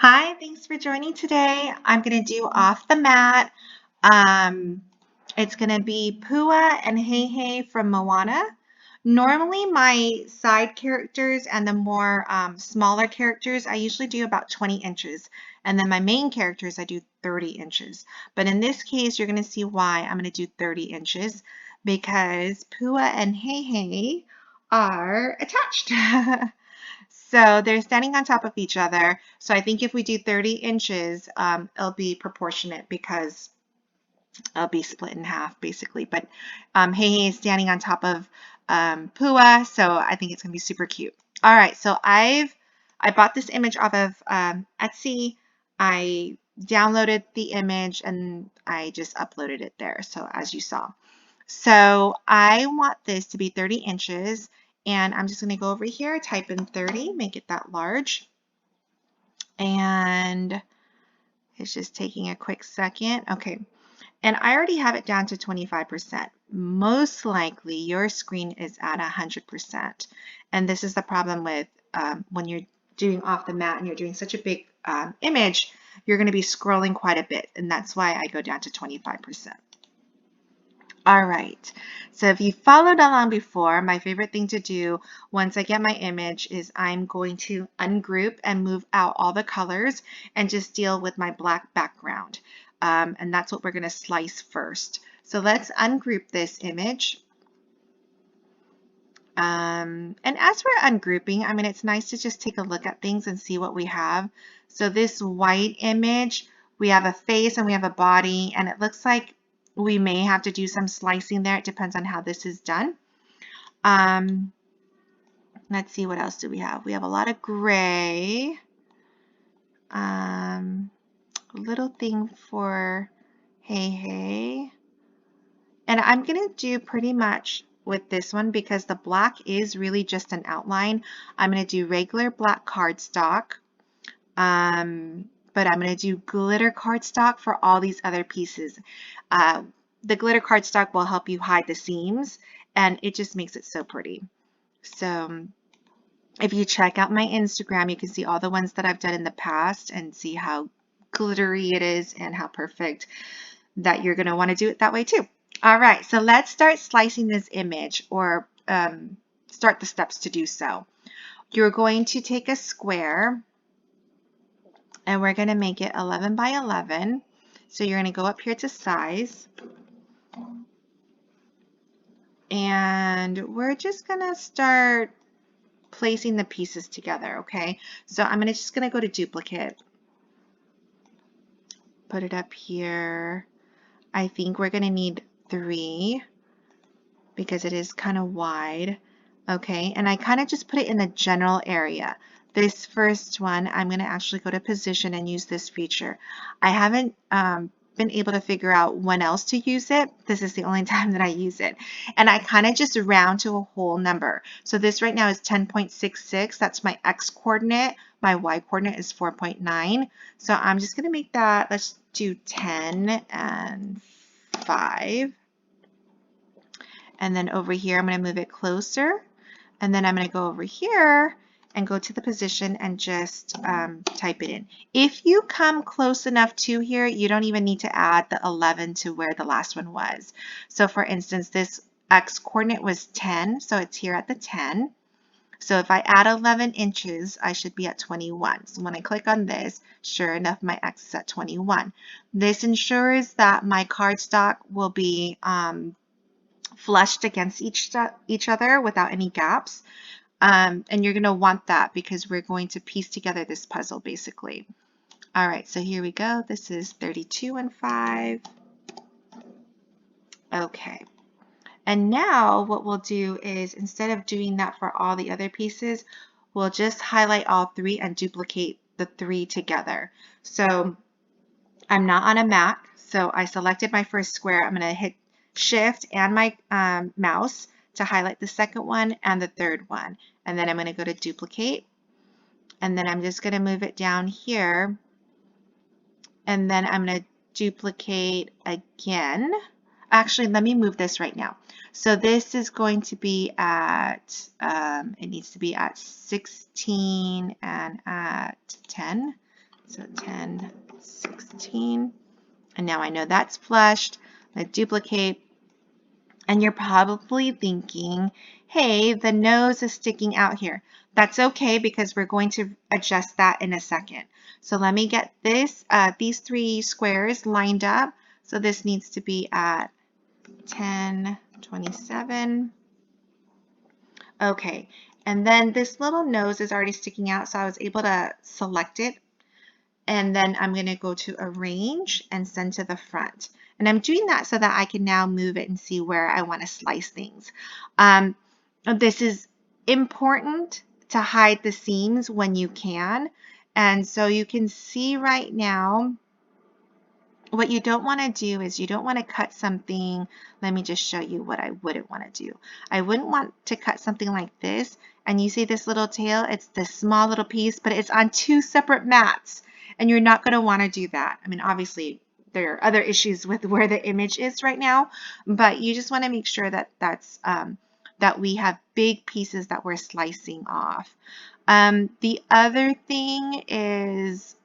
Hi, thanks for joining today. I'm going to do off the mat. Um, it's going to be Pua and Hey Hey from Moana. Normally, my side characters and the more smaller characters, I usually do about 20 inches. And then my main characters, I do 30 inches. But in this case, you're going to see why I'm going to do 30 inches because Pua and Hey Hey are attached. So they're standing on top of each other. So I think if we do 30 inches, it'll be proportionate because it'll be split in half basically. But Hey Hey is standing on top of Pua, so I think it's gonna be super cute. All right, so I bought this image off of Etsy. I downloaded the image and I just uploaded it there. So as you saw. So I want this to be 30 inches and I'm just going to go over here, type in 30, make it that large. And it's just taking a quick second. Okay. And I already have it down to 25%. Most likely your screen is at 100%. And this is the problem with when you're doing off the mat and you're doing such a big image, you're going to be scrolling quite a bit. And that's why I go down to 25%. All right, so if you followed along before, my favorite thing to do once I get my image is I'm going to ungroup and move out all the colors and just deal with my black background. And that's what we're going to slice first. So let's ungroup this image. And as we're ungrouping, I mean, it's nice to just take a look at things and see what we have. So this white image, we have a face and we have a body, and it looks like we may have to do some slicing there. It depends on how this is done. Let's see, what else do we have? We have a lot of gray. A little thing for Hey Hey. And I'm going to do pretty much with this one because the black is really just an outline. I'm going to do regular black cardstock. But I'm going to do glitter cardstock for all these other pieces. The glitter cardstock will help you hide the seams and it just makes it so pretty. So if you check out my Instagram, you can see all the ones that I've done in the past and see how glittery it is and how perfect that you're going to want to do it that way too. All right, so let's start slicing this image or start the steps to do so. You're going to take a square and we're going to make it 11 by 11. So you're going to go up here to size. And we're just going to start placing the pieces together, okay? So I'm just going to go to duplicate. Put it up here. I think we're going to need 3 because it is kind of wide. Okay, and I kind of just put it in the general area. This first one, I'm going to actually go to position and use this feature. I haven't been able to figure out when else to use it. This is the only time that I use it. And I kind of just round to a whole number. So this right now is 10.66. That's my X coordinate. My Y coordinate is 4.9. So I'm just going to make that, let's do 10 and 5. And then over here, I'm going to move it closer. And then I'm going to go over here and go to the position and just type it in. If you come close enough to here, you don't even need to add the 11 to where the last one was. So for instance, this X coordinate was 10, so it's here at the 10. So if I add 11 inches, I should be at 21. So when I click on this, sure enough, my X is at 21. This ensures that my cardstock will be flushed against each other without any gaps. And you're going to want that because we're going to piece together this puzzle basically. All right, so here we go. This is 32 and 5. Okay. And now what we'll do is instead of doing that for all the other pieces, we'll just highlight all 3 and duplicate the 3 together. So I'm not on a Mac, so I selected my first square. I'm going to hit Shift and my mouse to highlight the second one and the third one. And then I'm going to go to duplicate. And then I'm just going to move it down here. And then I'm going to duplicate again. Actually, let me move this right now. So this is going to be at, it needs to be at 16 and at 10. So 10, 16. And now I know that's flushed. I duplicate. And you're probably thinking, hey, the nose is sticking out here. That's okay because we're going to adjust that in a second. So let me get these three squares lined up. So this needs to be at 10, 27. Okay, and then this little nose is already sticking out, so I was able to select it. And then I'm going to go to Arrange and Send to the Front. And I'm doing that so that I can now move it and see where I want to slice things. This is important to hide the seams when you can. And so you can see right now, what you don't want to do is you don't want to cut something. Let me just show you what I wouldn't want to do. I wouldn't want to cut something like this. And you see this little tail? It's this small little piece, but it's on two separate mats. And you're not going to want to do that. I mean, obviously, there are other issues with where the image is right now, but you just want to make sure that that we have big pieces that we're slicing off. The other thing is,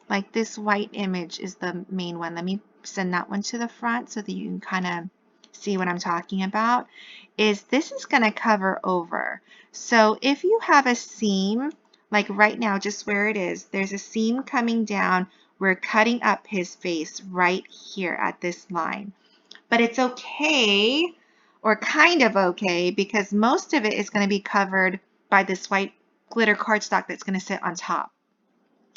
like this white image is the main one. Let me send that one to the front so that you can kind of see what I'm talking about. This is going to cover over. So if you have a seam, like right now, just where it is, there's a seam coming down. We're cutting up his face right here at this line. But it's okay, or kind of okay, because most of it is going to be covered by this white glitter cardstock that's going to sit on top.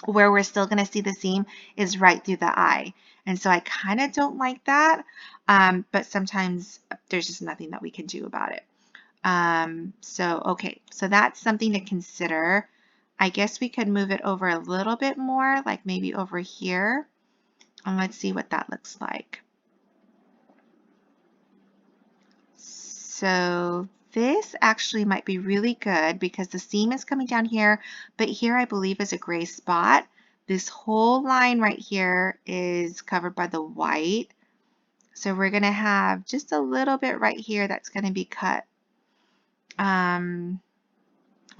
Where we're still going to see the seam is right through the eye. And so I kind of don't like that, but sometimes there's just nothing that we can do about it. Okay, so that's something to consider. I guess we could move it over a little bit more, like maybe over here. And let's see what that looks like. So this actually might be really good because the seam is coming down here, but here I believe is a gray spot. This whole line right here is covered by the white. So we're going to have just a little bit right here that's going to be cut.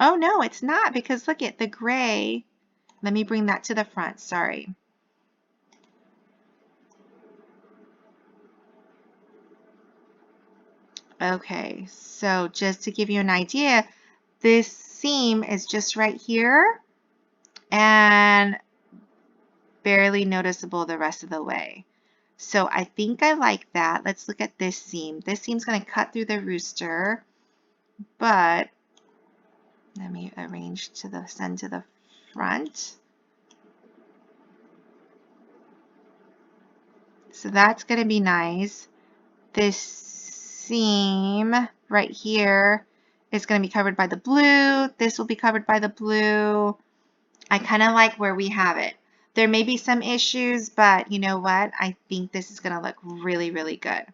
Oh no, it's not, because look at the gray. Let me bring that to the front, sorry. Okay, so just to give you an idea, this seam is just right here and barely noticeable the rest of the way. So I think I like that. Let's look at this seam. This seam's going to cut through the rooster, but let me arrange to send to the front. So that's going to be nice. This seam right here is going to be covered by the blue. This will be covered by the blue. I kind of like where we have it. There may be some issues, but you know what? I think this is going to look really, really good.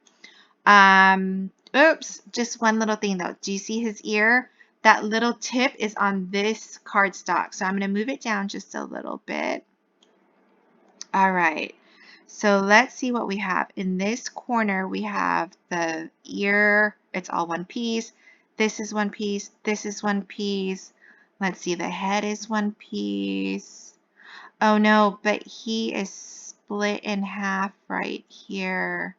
Oops, just one little thing though. Do you see his ear? That little tip is on this cardstock. So I'm going to move it down just a little bit. All right. So let's see what we have. In this corner, we have the ear. It's all one piece. This is one piece. This is one piece. Let's see. The head is one piece. Oh no, but he is split in half right here.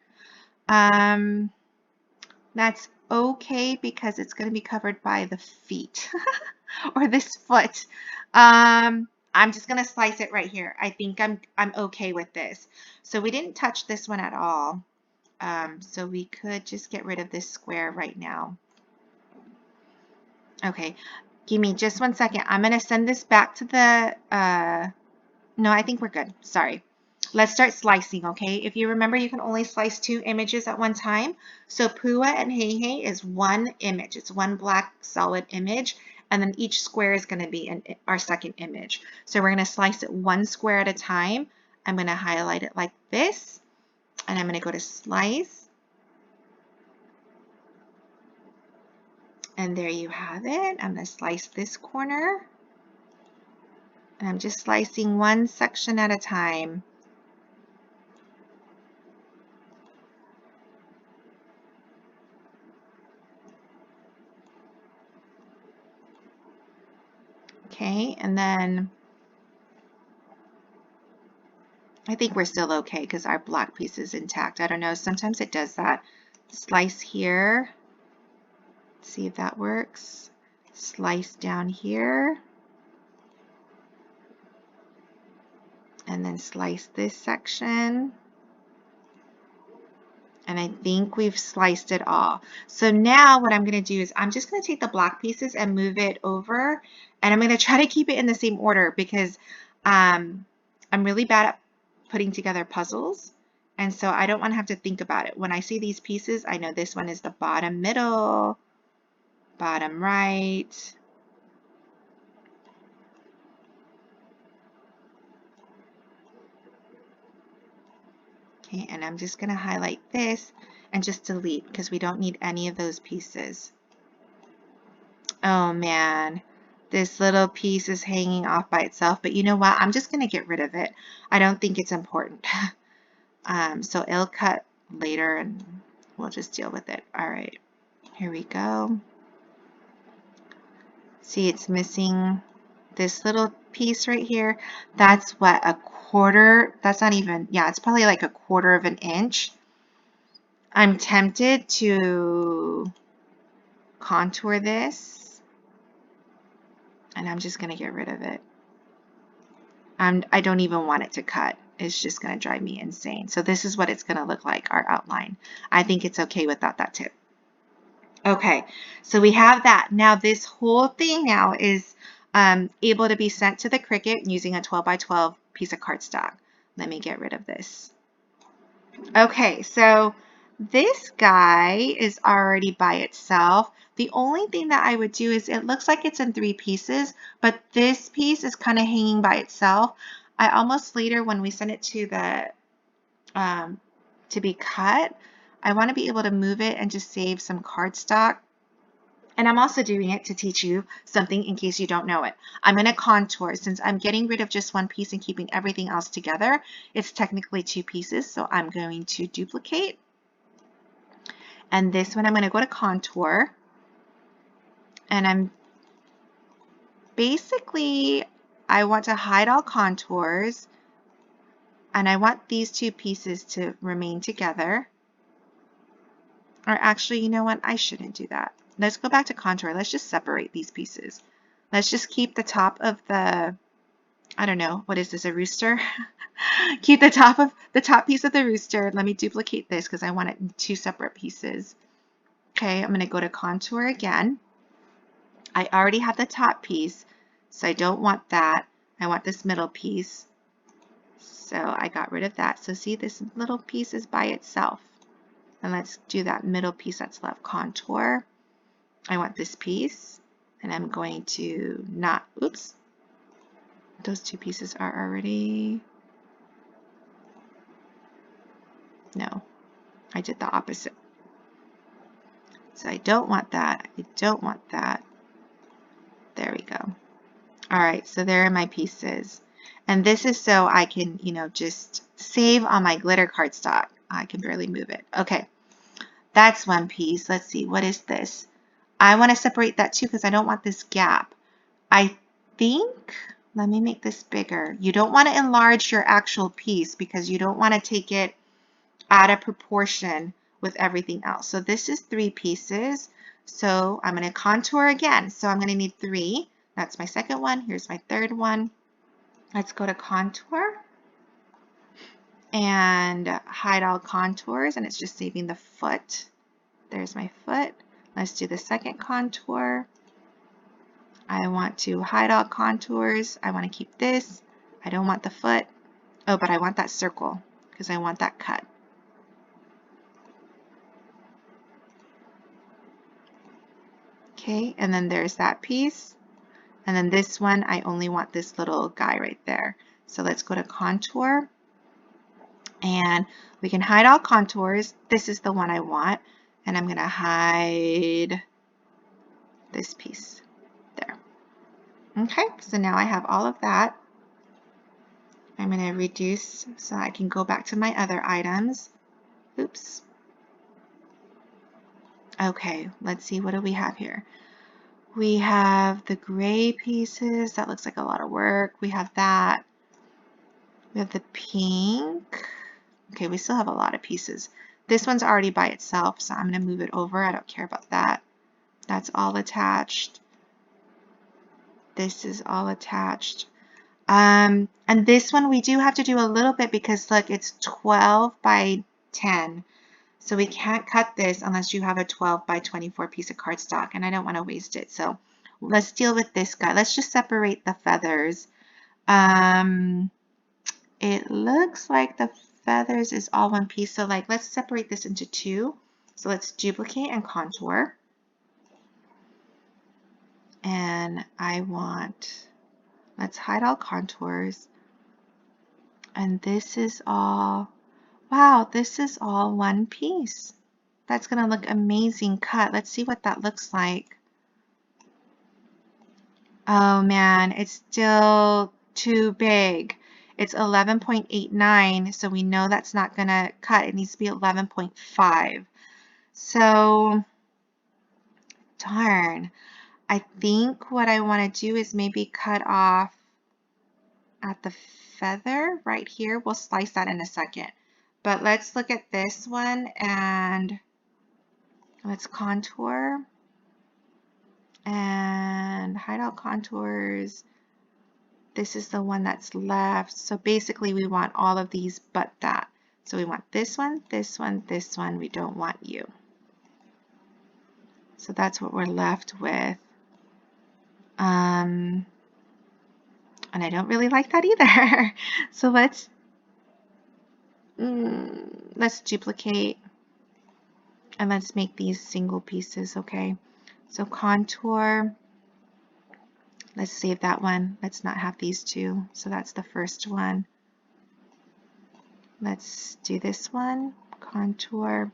That's okay because it's going to be covered by the feet or this foot. I'm just going to slice it right here. I think I'm okay with this. So we didn't touch this one at all. So we could just get rid of this square right now. Okay, give me just 1 second. I'm going to send this back to the, no, I think we're good. Sorry. Let's start slicing, okay? If you remember, you can only slice 2 images at one time. So Pua and Hey Hey is one image. It's one black solid image, and then each square is going to be our second image. So we're going to slice it 1 square at a time. I'm going to highlight it like this, and I'm going to go to Slice. And there you have it. I'm going to slice this corner. And I'm just slicing 1 section at a time. Okay, and then I think we're still okay because our black piece is intact. I don't know, sometimes it does that. Slice here, see if that works. Slice down here, and then slice this section. And I think we've sliced it all. So now what I'm going to do is I'm just going to take the black pieces and move it over. And I'm going to try to keep it in the same order because I'm really bad at putting together puzzles. And so I don't want to have to think about it. When I see these pieces, I know this one is the bottom middle, bottom right. Okay, and I'm just going to highlight this and just delete because we don't need any of those pieces. Oh man, this little piece is hanging off by itself, but you know what? I'm just going to get rid of it. I don't think it's important. So it'll cut later and we'll just deal with it. All right, here we go. See, it's missing this little piece right here. That's what, a quarter? That's not even, yeah, it's probably like a quarter of an inch. I'm tempted to contour this, and I'm just going to get rid of it. I don't even want it to cut. It's just going to drive me insane. So this is what it's going to look like, our outline. I think it's okay without that tip. Okay, so we have that. Now this whole thing now is able to be sent to the Cricut using a 12 by 12 piece of cardstock. Let me get rid of this. Okay, so this guy is already by itself. The only thing that I would do is it looks like it's in 3 pieces, but this piece is kind of hanging by itself. I almost later when we send it to the to be cut, I want to be able to move it and just save some cardstock. And I'm also doing it to teach you something in case you don't know it. I'm going to contour. Since I'm getting rid of just one piece and keeping everything else together, it's technically 2 pieces, so I'm going to duplicate. And this one I'm going to go to contour. And I'm basically, I want to hide all contours. And I want these 2 pieces to remain together. Or actually, you know what? I shouldn't do that. Let's go back to contour. Let's just separate these pieces. Let's just keep the top of the, I don't know, what is this, a rooster? Keep the top piece of the rooster. Let me duplicate this because I want it in 2 separate pieces. Okay, I'm going to go to contour again. I already have the top piece, so I don't want that. I want this middle piece. So I got rid of that. So see, this little piece is by itself. And let's do that middle piece that's left. Contour. I want this piece, and I'm going to not, oops, those 2 pieces are already, no, I did the opposite. So I don't want that, I don't want that. There we go. All right, so there are my pieces. And this is so I can, you know, just save on my glitter cardstock. I can barely move it. Okay, that's one piece. Let's see, what is this? I want to separate that too because I don't want this gap. I think, let me make this bigger. You don't want to enlarge your actual piece because you don't want to take it out of proportion with everything else. So this is 3 pieces. So I'm going to contour again. So I'm going to need 3. That's my second one. Here's my third one. Let's go to contour and hide all contours, and it's just saving the foot. There's my foot. Let's do the second contour. I want to hide all contours. I want to keep this. I don't want the foot. Oh, but I want that circle because I want that cut. Okay, and then there's that piece. And then this one, I only want this little guy right there. So let's go to contour. And we can hide all contours. This is the one I want. And I'm going to hide this piece there. Okay, so now I have all of that. I'm going to reduce so I can go back to my other items. Oops. Okay, let's see, what do we have here? We have the gray pieces. That looks like a lot of work. We have that. We have the pink. Okay, we still have a lot of pieces. This one's already by itself, so I'm going to move it over. I don't care about that. That's all attached. This is all attached. And this one we do have to do a little bit because look, it's 12 by 10. So we can't cut this unless you have a 12 by 24 piece of cardstock, and I don't want to waste it. So let's deal with this guy. Let's just separate the feathers. It looks like the feathers is all one piece. So like, let's separate this into two. So let's duplicate and contour. And let's hide all contours. And this is all, wow, this is all one piece. That's going to look amazing cut. Let's see what that looks like. Oh man, it's still too big. It's 11.89, so we know that's not going to cut. It needs to be 11.5. So, darn. I think what I want to do is maybe cut off at the feather right here. We'll slice that in a second. But let's look at this one and let's contour and hide all contours. This is the one that's left. So basically we want all of these but that. So we want this one, this one, this one. We don't want you. So that's what we're left with. And I don't really like that either. So let's duplicate and let's make these single pieces, okay? So contour, let's save that one. Let's not have these two. So that's the first one. Let's do this one, contour.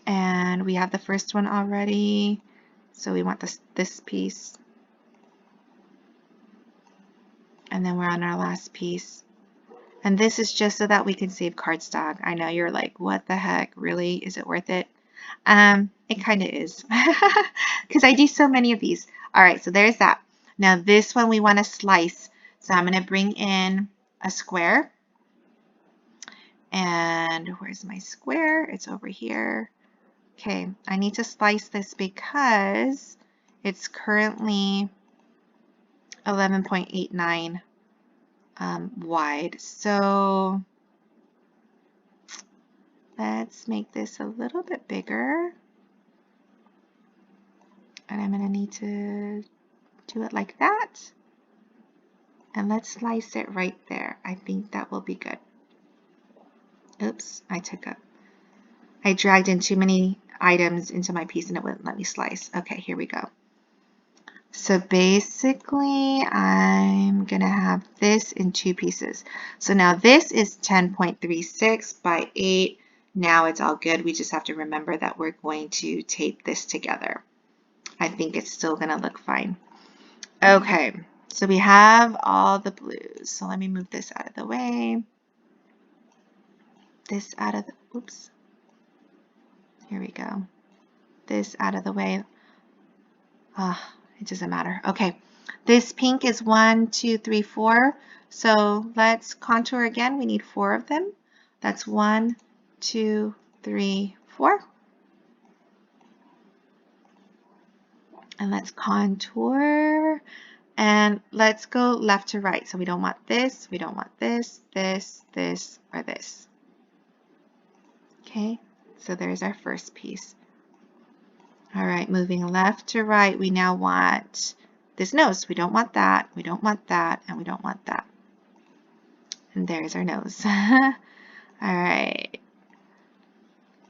And we have the first one already. So we want this piece. And then we're on our last piece. And this is just so that we can save cardstock. I know you're like, what the heck? Really? Is it worth it? It kind of is. Because I do so many of these. All right, so there's that. Now this one we want to slice. So I'm going to bring in a square. And where's my square? It's over here. Okay, I need to slice this because it's currently 11.89 wide. So let's make this a little bit bigger. And I'm going to need to do it like that. And let's slice it right there. I think that will be good. Oops, I dragged in too many items into my piece and it wouldn't let me slice. Okay, here we go. So basically, I'm going to have this in two pieces. So now this is 10.36 by 8. Now it's all good. We just have to remember that we're going to tape this together. I think it's still going to look fine. Okay, so we have all the blues. So let me move this out of the way. This out of the, oops. Here we go. This out of the way. It doesn't matter. Okay, this pink is 1, 2, 3, 4. So let's contour again. We need 4 of them. That's 1, 2, 3, 4. And let's contour. And let's go left to right. So we don't want this, we don't want this, this, this, or this. Okay, so there's our first piece. All right, moving left to right, we now want this nose. We don't want that, we don't want that, and we don't want that. And there's our nose. All right,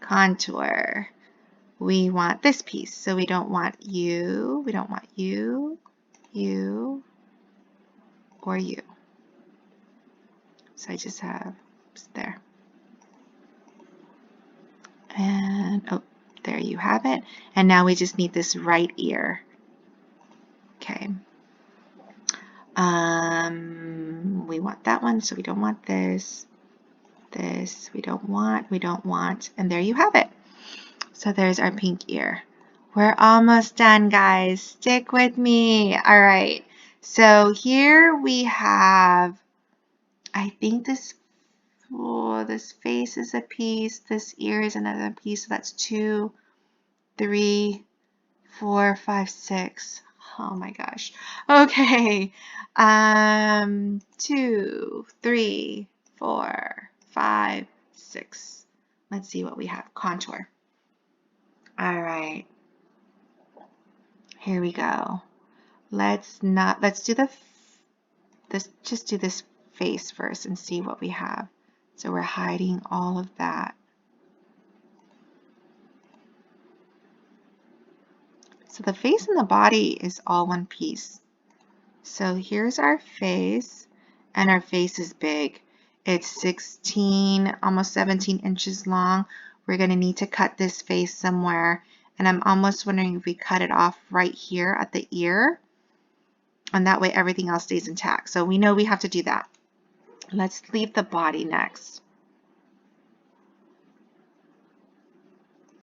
contour. We want this piece, so we don't want you, we don't want you, you, or you. So I just have there. And oh, there you have it. And now we just need this right ear. Okay. We want that one, so we don't want this. This we don't want, and there you have it. So there's our pink ear. We're almost done, guys. Stick with me. All right. So here we have I think this face is a piece, this ear is another piece, so that's 2, 3, 4, 5, 6. Oh my gosh. Okay. 2, 3, 4, 5, 6. Let's see what we have. Contour. All right. Here we go. Let's do just do this face first and see what we have. So we're hiding all of that. So the face and the body is all one piece. So here's our face, and our face is big. It's 16, almost 17 inches long. We're going to need to cut this face somewhere, and I'm almost wondering if we cut it off right here at the ear, and that way everything else stays intact. So we know we have to do that. Let's leave the body next.